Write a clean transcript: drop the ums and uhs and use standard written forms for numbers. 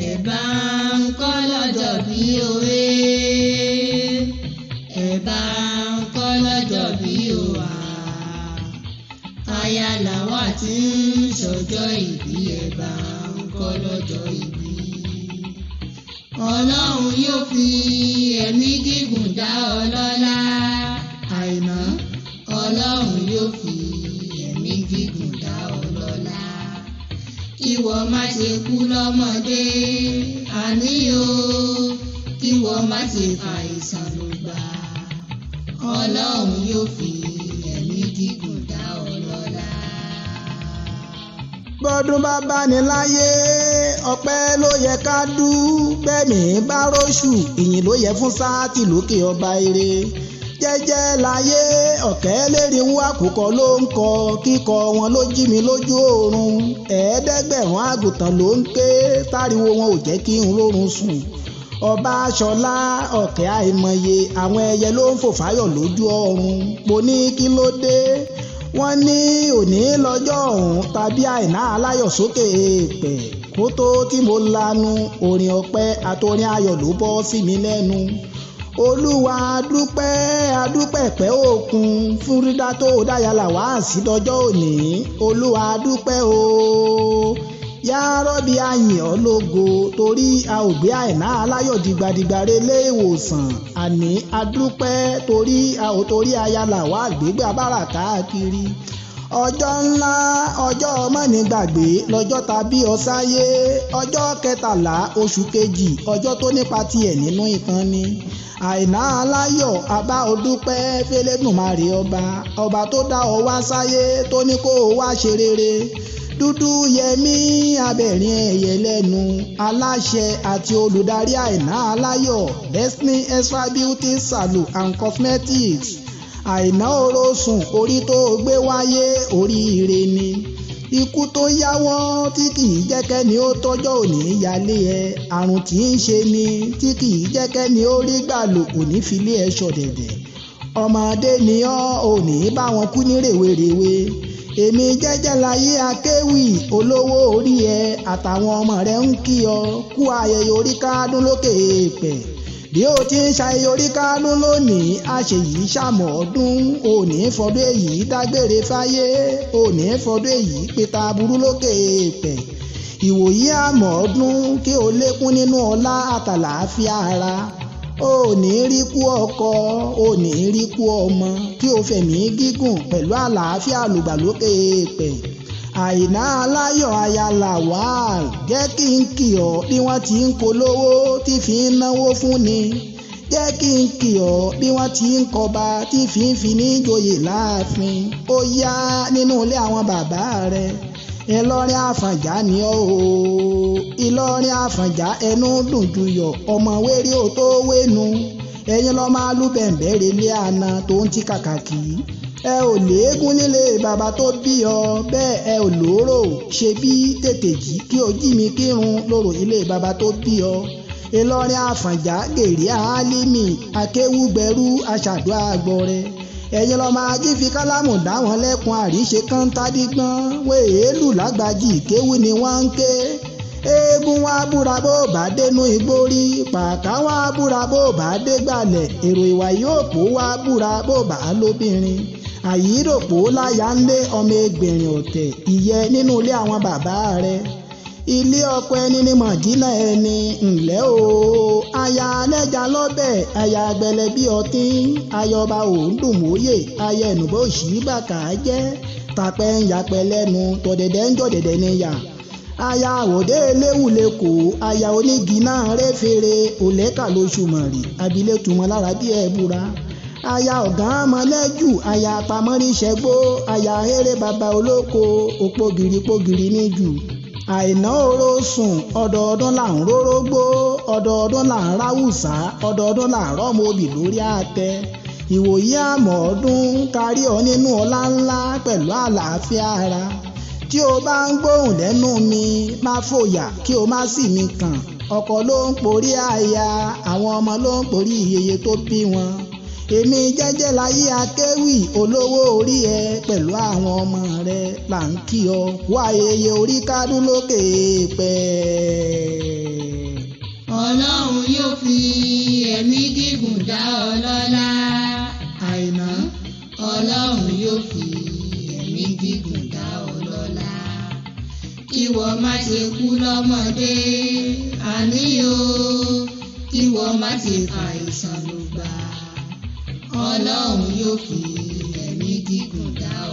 ẹ bá ń kọ́ lọ́jọ́ bí òwe, ẹ bá ń kọ́ lọ́jọ́ bí òwà. Aya làwa tí ń ṣọjọ́ ìbí, ẹ bá ń kọ́ lọ́jọ́ ìbí. Ọlọ́run yóò fi ẹ̀mí gígùn dá ọ lọ́lá. Àìná, Ọlọ́run yóò fi ẹ̀mí gígùn dá ọ lọ́lá. Kíwọ má ṣe kú lọ́mọdé, àní o, kíwọ má ṣe fàìsàn ló gbà. Ọlọ́run yóò fi ẹ̀mí gígùn dá ọ lọ́lá. Bọ́dún bá bá ní láyé, ọpẹ́ ló yẹ ká dú. Bẹ́ẹ̀ni bá róṣù, ìyìn ló yẹ fún sáàtì lókè ọba ire. Jẹ́jẹ́ láyé, ọ̀kẹ́ lérìnwó àkùkọ ló ń kọ, kíkọ wọn ló jí mi lójú oorun. Ẹ̀ẹ́dẹ́gbẹ̀rún àgùntàn ló ń ké, táriwo wọn ò jẹ́ kí n rórun sùn. Ọba Ṣọlá, ọ̀kẹ́ àìmọye, àwọn ẹyẹ ló ń fò fáyọ̀ lójú ọ̀run. Mo ní kí ló dé? Wọ́n ní òní lọ́jọ́ ọ̀hún, tàbí Àìná aláyọ̀ sókè èèpẹ̀. Kó tó tí mo lanu, orin ọpẹ́ àtorin ayọ̀ ló bọ́ sí mi lẹ́nu. Olúwa adúpẹ́ adúpẹ́ pẹ́ òkun fún dídá tó dáyàlà wá sí dọjọ́ òní. Olúwa adúpẹ́ o, yá rọ́bì àyìn ọ́ lógo, torí a ò gbé Àìná aláyọ̀ dìgbàdìgbà relé ìwòsàn. Àní adúpẹ́ torí a ò torí ayálà wá gbégbá bára káàkiri. Ọjọ́ ńlá, ọjọ́ mọ́nìgbàgbé lọ́jọ́ tàbí ọ̀sáyé. Ọjọ́ 13 oṣù kejì, ọjọ́ tó nípa tiẹ̀ nínú ìtàn ni. Àìná aláyọ̀, àbá odúpẹ́ fẹ́lẹ́dùmarè ọba tó dá ọ wá sáyé, tó ní kó o wá ṣe rere. Dúdú Yẹmí abẹ̀rin ẹ̀yẹ lẹ́nu, aláṣẹ àti olùdarí Àìná aláyọ̀ Destiny Extra Beauty Salon and Cosmetics. Àìná orosùn, orí tó gbé wáyé oríire ni. Ikú tó yáwọ́ tí kìí jẹ́kẹ́ni ó tọ́jọ́ òní yálé ẹ. Àrùn tí ń ṣe ni tí kìí jẹ́kẹ́ni ó rí gbà lò òní filé ẹ ṣọ̀dẹ̀dẹ̀. Ọmọdé ni ọ́ òní bá wọn kú ní rèwerèwe. Èmi jẹ́jẹ́ láyé akéwì, olówó orí ẹ àtàwọn ọmọ rẹ ń kí ọ kú ayẹyẹ orí kádún lókè èèpẹ̀. Bí ó ti ń ṣayẹyẹ orí kádún lónìí, a ṣe yìí ṣàmọ̀ ọdún. Òní fọdún èyí dágbére fáyé, òní fọdún èyí pété aburú lókè èèpẹ̀. Ìwòyí àmọ̀ ọdún kí o lékún nínú ọlá àtàlàáfíà ara. Òní rí kú ọkọ, òní rí kú ọmọ, kí o fẹ̀mí gígùn pẹ̀lú àlàáfíà lùgbà lókè èèpẹ̀. Àìná aláyọ̀ aya LAWAL, jẹ́ kí n kì ọ́ bí wọ́n ti ń polówó tí fi ń náwó fún ni. Jẹ́ kí n kì ọ́ bí wọ́n ti ń kọba tí fi ń fi ní joyè láàfin. Ó yá nínú ilé àwọn bàbá rẹ̀. Ìlọrin Àfọ̀njá ni ọ́ o, Ìlọrin Àfọ̀njá ẹnu dùn juyọ̀, ọmọ wérí ò tó wénu. Ẹ̀yin lọ́ máa lú bẹ̀m̀bẹ̀ relé àna tó ń ti kàkàkì. Ẹ ò léegun nílé bàbá tó bí ọ, bẹ́ẹ̀ ẹ ò lóró. Ṣe bí tètè jí kí o jí mi kírun lóró ilé bàbá tó bí ọ. Ìlọrin Àfọ̀njá gèrè Álímì, akéwúgbẹ̀rú aṣàdúrà gbọrẹ. Ẹ̀yin lọ́ máa jí fi kálámù dá wọn lẹ́kun àríṣe kan tádígbọ́n. Wéèlù lágbàjì kéwú ni wọ́n ń ké. Eégún wá búra bó bá dénú igbó rí, pàká wá búra bó bá dé gbàlẹ̀. Èrò ìwà yóò pò wá búra bó bá lóbìnrin. Àyíròpó láyà ń lé ọmọ ẹgbẹ̀rin ọ̀tẹ̀, ìyẹ́ nínú ilé àwọn bàbá rẹ̀. Ilé ọkọ ẹni ní mọ̀dínà ẹni ńlẹ́ o. Aya alẹ́jà lọ́bẹ̀, aya agbẹlẹ bí ọtí, aya ọba òǹdùmóyè, aya ẹ̀nùbọ̀ òṣì bàkà jẹ́. Tàpẹ́ ń yapẹ́ lẹ́nu, tọ̀dẹ̀dẹ̀ ń jọ̀dẹ̀dẹ̀ níyà. Aya àwòdé eléwùlẹ̀kọ̀, aya onígi náà réfèrè, òlẹ́kà lóṣù mọ̀rì, abilé tumọ̀ lára bí ẹ̀bùra. Aya ọ̀gán mọ́lẹ́jù, aya apamọ́ríṣẹ́gbó, aya eré baba olóko, òpógìrì níjù. Àìná orosùn, ọdọọdún là ń rórógbó, ọdọọdún là ń ráwùsá, ọdọọdún là ń rọ́mọ obì lórí àtẹ. Ìwòyí àmọ̀ ọdún kárí ọ nínú ọlá ńlá pẹ̀lú àlàáfíà ara. Tí o bá ń gbóhùn lẹ́nu mi, má fòyà kí o má sì mí kàn. Ọkọ ló ń porí aya, àwọn ọmọ ló ń porí ìyeye tó bí wọn. Èmi jẹ́jẹ́ láyé akéwì, olówó orí ẹ pẹ̀lú àwọn ọmọ rẹ là ń kí ọ kú ayẹyẹ orí kádún lókè èèpẹ̀. yóò fi ẹ̀mí gígùn dá ọ lọ́lá. Àìná. Ọlọ́run yóò fi ẹ̀mí gígùn dá ọ lọ́lá. Kíwọ má ṣe kú lọ́mọdé, àní o, kíwọ má ṣe fàìsàn lùgbà. Ọlọ́run yóò fi ẹ̀mí gígùn dá ọ